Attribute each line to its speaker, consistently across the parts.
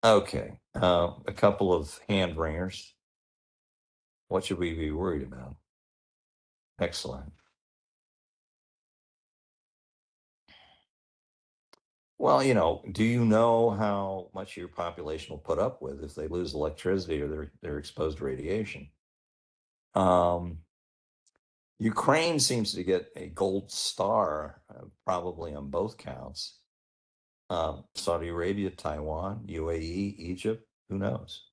Speaker 1: Okay. A couple of hand wringers. What should we be worried about? Excellent. Well, do you know how much your population will put up with if they lose electricity or they're exposed to radiation? Um, Ukraine seems to get a gold star, probably on both counts. Saudi Arabia, Taiwan, UAE, Egypt, who knows?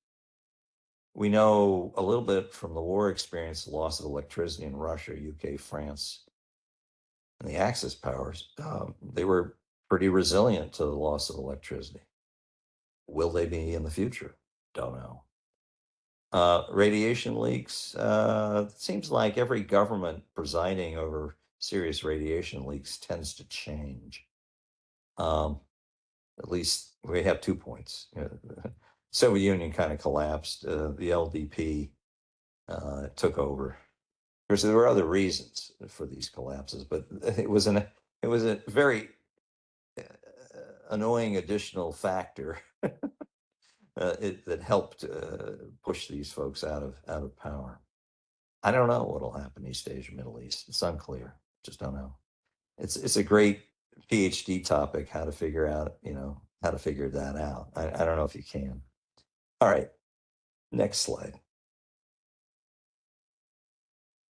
Speaker 1: We know a little bit from the war experience, the loss of electricity in Russia, UK, France, and the Axis powers. They were pretty resilient to the loss of electricity. Will they be in the future? Don't know. Radiation leaks. It seems like every government presiding over serious radiation leaks tends to change. Um, at least we have 2 points. Soviet Union kind of collapsed. The LDP took over. Of course, there were other reasons for these collapses, but it was a very uh, annoying additional factor that helped push these folks out of power. I don't know what'll happen East Asia, Middle East. It's unclear. Just don't know. It's a great PhD topic how to figure out how to figure that out. I don't know if you can. All right, next slide.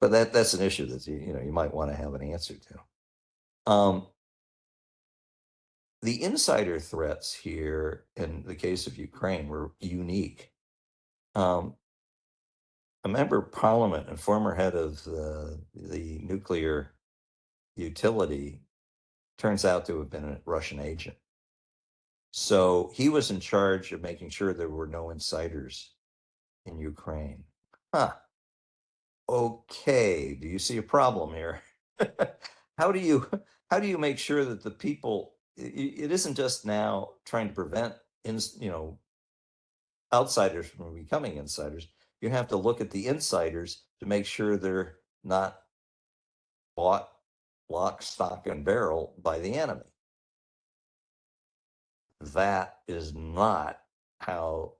Speaker 1: But that's an issue that you might want to have an answer to. Um, the insider threats here in the case of Ukraine were unique. Um, a member of parliament and former head of the nuclear utility turns out to have been a Russian agent. So he was in charge of making sure there were no insiders in Ukraine. Huh. Okay. Do you see a problem here? how do you how do you make sure that the people it isn't just now trying to prevent outsiders from becoming insiders. You have to look at the insiders to make sure they're not bought lock, stock, and barrel by the enemy. That is not how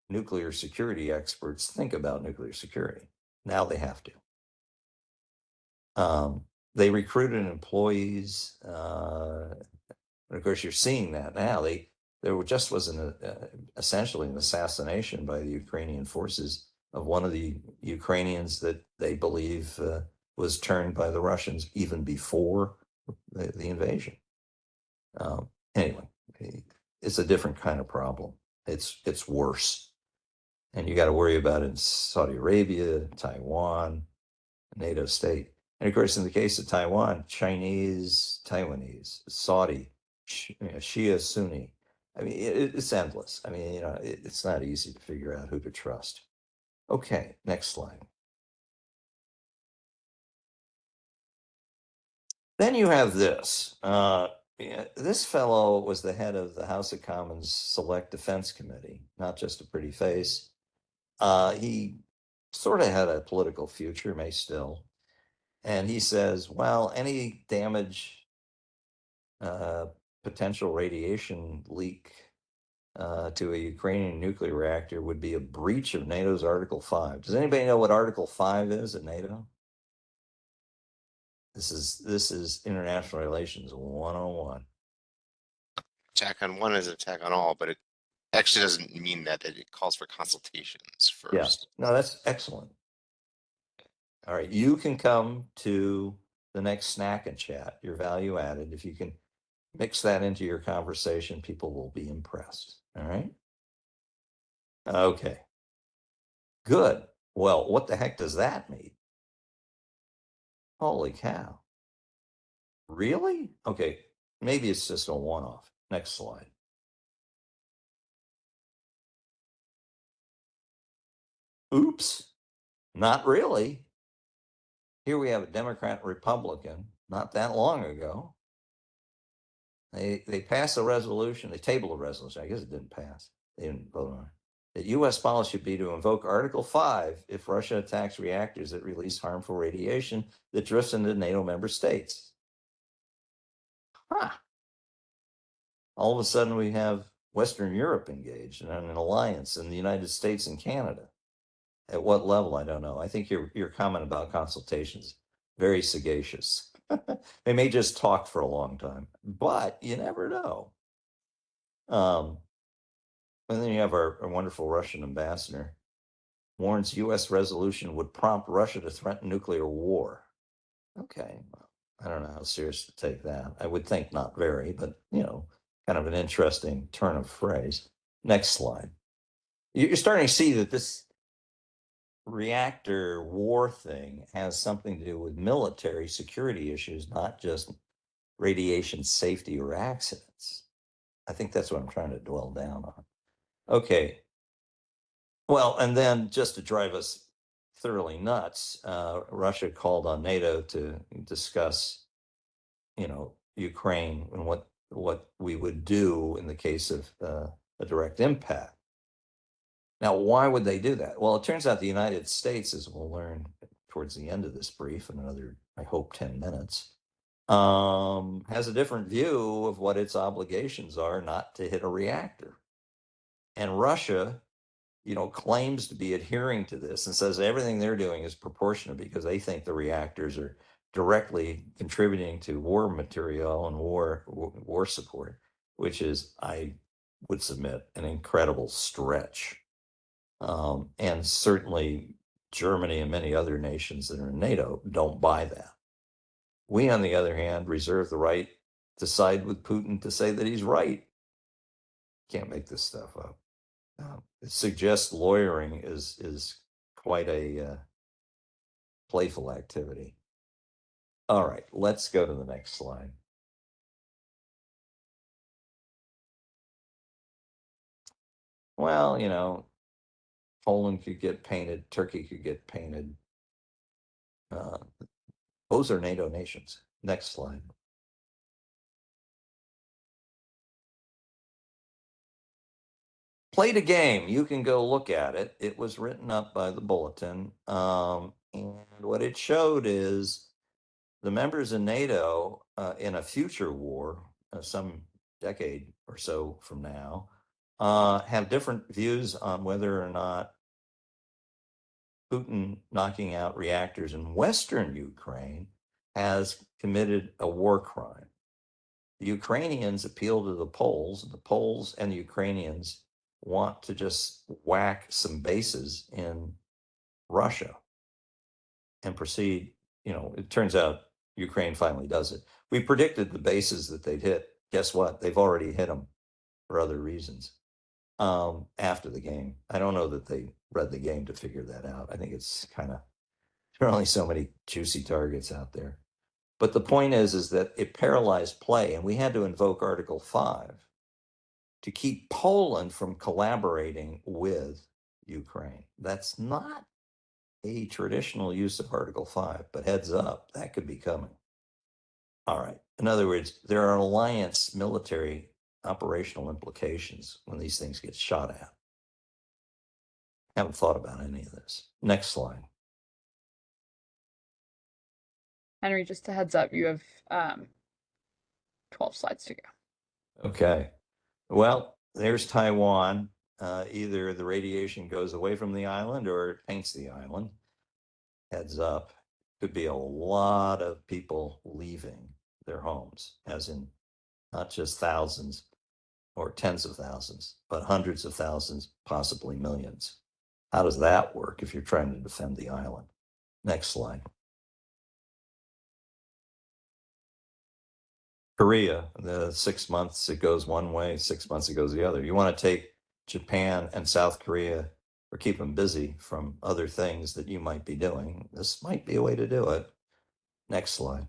Speaker 1: nuclear security experts think about nuclear security. Now they have to. They recruited employees. And of course, you're seeing that now. There just was essentially an assassination by the Ukrainian forces of one of the Ukrainians that they believe was turned by the Russians even before the invasion. Anyway, it's a different kind of problem. It's worse, and you got to worry about it in Saudi Arabia, Taiwan, NATO state, and of course, in the case of Taiwan, Chinese, Taiwanese, Saudi, Shia, Sunni. I mean, it's endless. I mean, it's not easy to figure out who to trust. Okay, next slide. Then you have this. This fellow was the head of the House of Commons Select Defense Committee, not just a pretty face. He sort of had a political future, may still. And he says, well, any damage, uh, potential radiation leak to a Ukrainian nuclear reactor would be a breach of NATO's Article 5. Does anybody know what Article 5 is at NATO? This is international relations 101.
Speaker 2: Attack on one is an attack on all, but it actually doesn't mean that. It calls for consultations
Speaker 1: Yeah,
Speaker 2: first.
Speaker 1: no, that's excellent. All right, you can come to the next snack and chat. Your value added. If you can mix that into your conversation, people will be impressed. All right. Okay. Good. Well, what the heck does that mean? Holy cow. Really? Okay. Maybe it's just a one off. Next slide. Oops. Not really. Here we have a Democrat Republican not that long ago. They passed a resolution. They tabled a resolution. I guess it didn't pass. They didn't vote on it. That U.S. policy should be to invoke Article 5 if Russia attacks reactors that release harmful radiation that drifts into NATO member states. Huh. All of a sudden, we have Western Europe engaged in an alliance, and the United States and Canada. At what level, I don't know. I think your comment about consultations very sagacious. They may just talk for a long time, but you never know. Um, and then you have our wonderful Russian ambassador warns U.S. resolution would prompt Russia to threaten nuclear war. Okay, well, I don't know how serious to take that. I would think not very, but kind of an interesting turn of phrase. Next slide. You're starting to see that this reactor war thing has something to do with military security issues, not just radiation safety or accidents. I think that's what I'm trying to dwell down on. Okay. Well, and then just to drive us thoroughly nuts, Russia called on NATO to discuss, Ukraine and what we would do in the case of a direct impact. Now, why would they do that? Well, it turns out the United States, as we'll learn towards the end of this brief in another, I hope, 10 minutes, has a different view of what its obligations are not to hit a reactor. And Russia, claims to be adhering to this and says everything they're doing is proportionate because they think the reactors are directly contributing to war material and war support, which is, I would submit, an incredible stretch. And certainly Germany and many other nations that are in NATO don't buy that. We, on the other hand, reserve the right to side with Putin to say that he's right. Can't make this stuff up. It suggests lawyering is quite a playful activity. All right, let's go to the next slide. Well, Poland could get painted, Turkey could get painted. Those are NATO nations. Next slide. Played a game. You can go look at it. It was written up by the Bulletin. And what it showed is the members of NATO in a future war, some decade or so from now, have different views on whether or not Putin knocking out reactors in Western Ukraine has committed a war crime. The Ukrainians appeal to the Poles. The Poles and the Ukrainians want to just whack some bases in Russia and proceed. It turns out Ukraine finally does it. We predicted the bases that they'd hit. Guess what? They've already hit them for other reasons after the game. I don't know that they read the game to figure that out. I think it's there are only so many juicy targets out there. But the point is that it paralyzed play, and we had to invoke Article 5 to keep Poland from collaborating with Ukraine. That's not a traditional use of Article 5, but heads up, that could be coming. All right. In other words, there are alliance military operational implications when these things get shot at. Haven't thought about any of this. Next slide.
Speaker 3: Henry, just a heads up, you have 12 slides to go.
Speaker 1: Okay. Well, there's Taiwan. Either the radiation goes away from the island or it paints the island. Heads up. Could be a lot of people leaving their homes, as in not just thousands or tens of thousands, but hundreds of thousands, possibly millions. How does that work if you're trying to defend the island? Next slide. Korea, the 6 months it goes one way, 6 months it goes the other. You want to take Japan and South Korea or keep them busy from other things that you might be doing. This might be a way to do it. Next slide.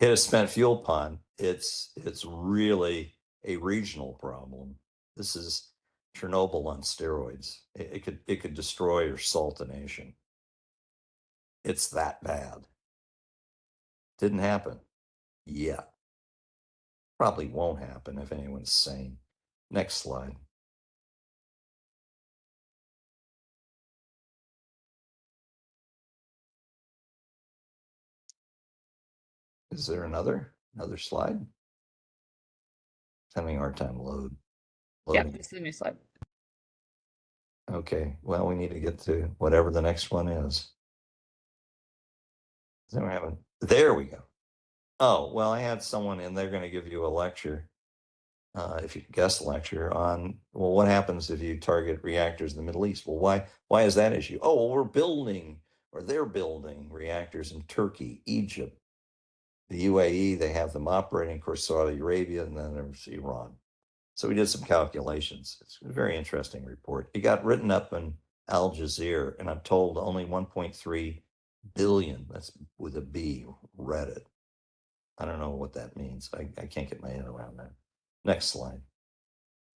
Speaker 1: Hit a spent fuel pond. It's really a regional problem. This is Chernobyl on steroids. It could destroy or salt a nation. It's that bad. Didn't happen yet. Probably won't happen if anyone's sane. Next slide. Is there another? Another slide. It's having a hard time loading.
Speaker 3: Yeah, this is a new slide.
Speaker 1: Okay, well, we need to get to whatever the next one is. Then we're having, there we go. Oh, well, I had someone in, they're going to give you a lecture, if you guest lecture on, well, what happens if you target reactors in the Middle East? Well, why is that issue? Oh, well, we're building, or they're building reactors in Turkey, Egypt, the UAE, they have them operating, of course, Saudi Arabia, and then there's Iran. So we did some calculations. It's a very interesting report. It got written up in Al Jazeera, and I'm told only 1.3 billion, that's with a B, read it. I don't know what that means. I can't get my head around that. Next slide.